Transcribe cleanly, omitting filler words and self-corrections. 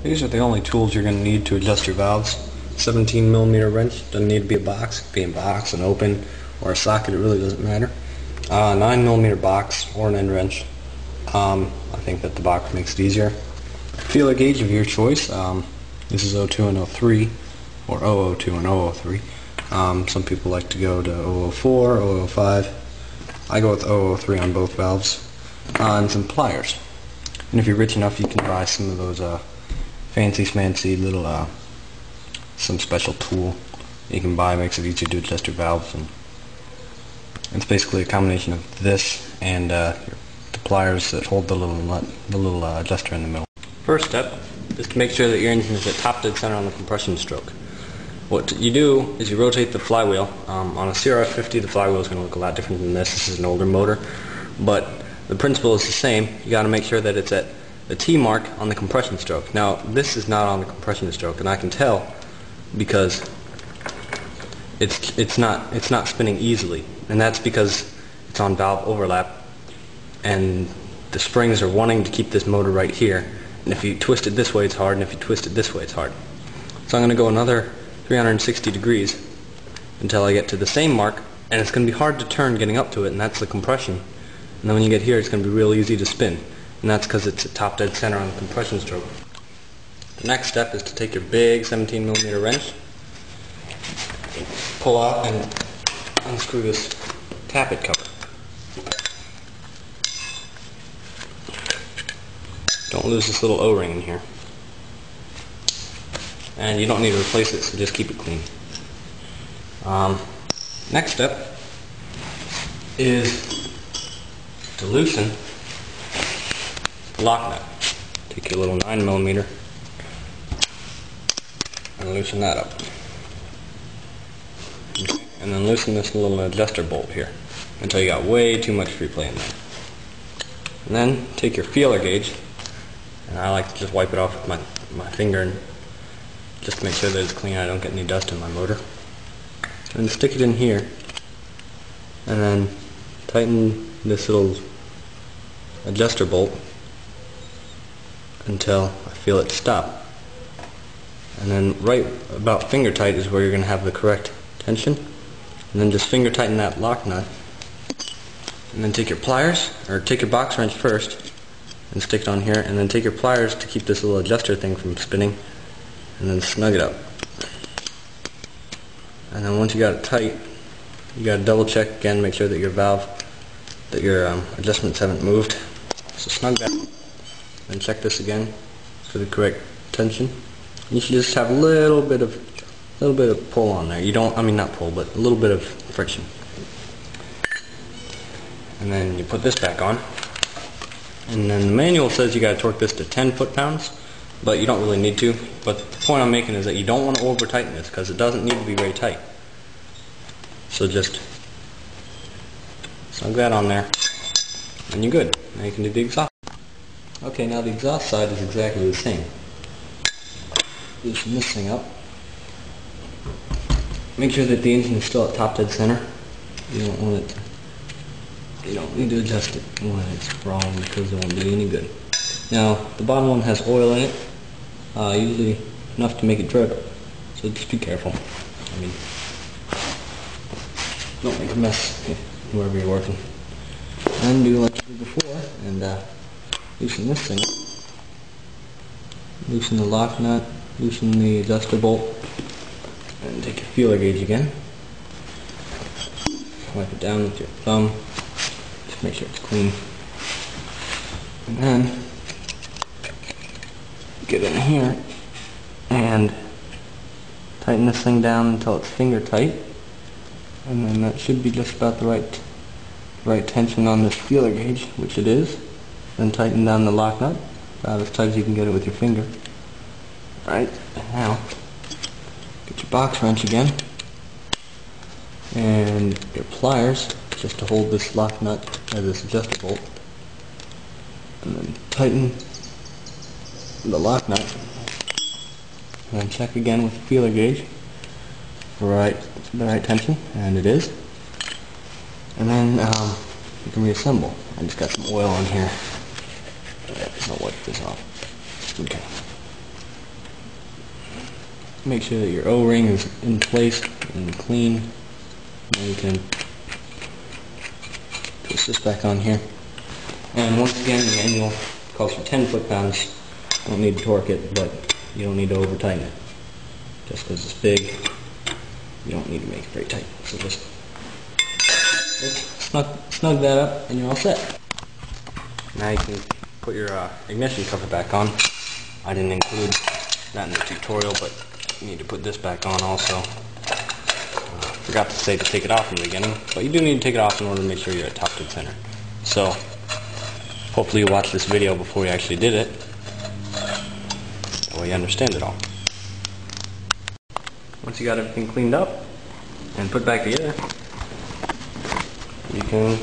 These are the only tools you're going to need to adjust your valves. 17mm wrench, doesn't need to be a box, it can be a box, an open, or a socket, it really doesn't matter. 9mm box or an end wrench. I think that the box makes it easier. Feeler gauge of your choice. This is 02 and 03, or 002 and 003. Some people like to go to 004, 005. I go with 003 on both valves. And some pliers. And if you're rich enough, you can buy some of those fancy schmancy little some special tool you can buy. Makes it easier to adjust your valves, and it's basically a combination of this and the pliers that hold the little nut, the little adjuster in the middle. First step is to make sure that your engine is at top dead center on the compression stroke. What you do is you rotate the flywheel. On a CRF50, the flywheel is going to look a lot different than this. This is an older motor, but the principle is the same. You got to make sure that it's at the T mark on the compression stroke. Now, this is not on the compression stroke, and I can tell because it's not spinning easily, and that's because it's on valve overlap, and the springs are wanting to keep this motor right here. And if you twist it this way, it's hard, and if you twist it this way, it's hard. So I'm going to go another 360 degrees until I get to the same mark, and it's going to be hard to turn getting up to it, and that's the compression. And then when you get here, it's going to be real easy to spin, and that's because it's at top dead center on the compression stroke. The next step is to take your big 17mm wrench, pull out and unscrew this tappet cover. Don't lose this little O-ring in here. And you don't need to replace it, so just keep it clean. Next step is to loosen the lock nut. Take your little 9mm and loosen that up. And then loosen this little adjuster bolt here until you got way too much free play in there. And then take your feeler gauge, and I like to just wipe it off with my finger and just to make sure that it's clean. I don't get any dust in my motor. And stick it in here, and then tighten this little adjuster bolt until I feel it stop. And then right about finger tight is where you're going to have the correct tension. And then just finger tighten that lock nut. And then take your pliers, or take your box wrench first and stick it on here, and then take your pliers to keep this little adjuster thing from spinning, and then snug it up. And then once you got it tight, you got to double check again, make sure that your valve, that your adjustments haven't moved. So snug that, then check this again for the correct tension. You should just have a little bit of pull on there. You don't, I mean not pull, but a little bit of friction. And then you put this back on. And then the manual says you got to torque this to 10 foot-pounds, but you don't really need to. But the point I'm making is that you don't want to over tighten this because it doesn't need to be very tight. So just snug that on there, and you're good. Now you can do the exhaust. Okay, now the exhaust side is exactly the same. Loosen this thing up. Make sure that the engine is still at top dead center. You don't want it to, you don't need to adjust it when it's wrong because it won't do you any good. Now, the bottom one has oil in it, usually enough to make it drip, so just be careful. I mean, don't make a mess wherever you're working. And do like you did before, and loosen this thing up. Loosen the lock nut, loosen the adjuster bolt, and take your feeler gauge again. Wipe it down with your thumb. Just make sure it's clean. And then get in here and tighten this thing down until it's finger tight, and then that should be just about the right tension on this feeler gauge, which it is. Then tighten down the lock nut about as tight as you can get it with your finger. Alright, and now get your box wrench again and your pliers just to hold this lock nut or this adjuster bolt, and then tighten the lock nut, and then check again with the feeler gauge for the right tension, and it is. And then you can reassemble. I just got some oil on here. I'll wipe this off. Okay. make sure that your O-ring is in place and clean. Then you can twist this back on here. And once again, the manual calls for 10 foot-pounds. Don't need to torque it, but you don't need to over-tighten it. Just because it's big, you don't need to make it very tight. So just snug that up and you're all set. Now you can put your ignition cover back on. I didn't include that in the tutorial, but you need to put this back on also. Forgot to say to take it off in the beginning, but you do need to take it off in order to make sure you're at top to the center. So hopefully you watched this video before you actually did it. That way you understand it all. Once you got everything cleaned up and put back together, you can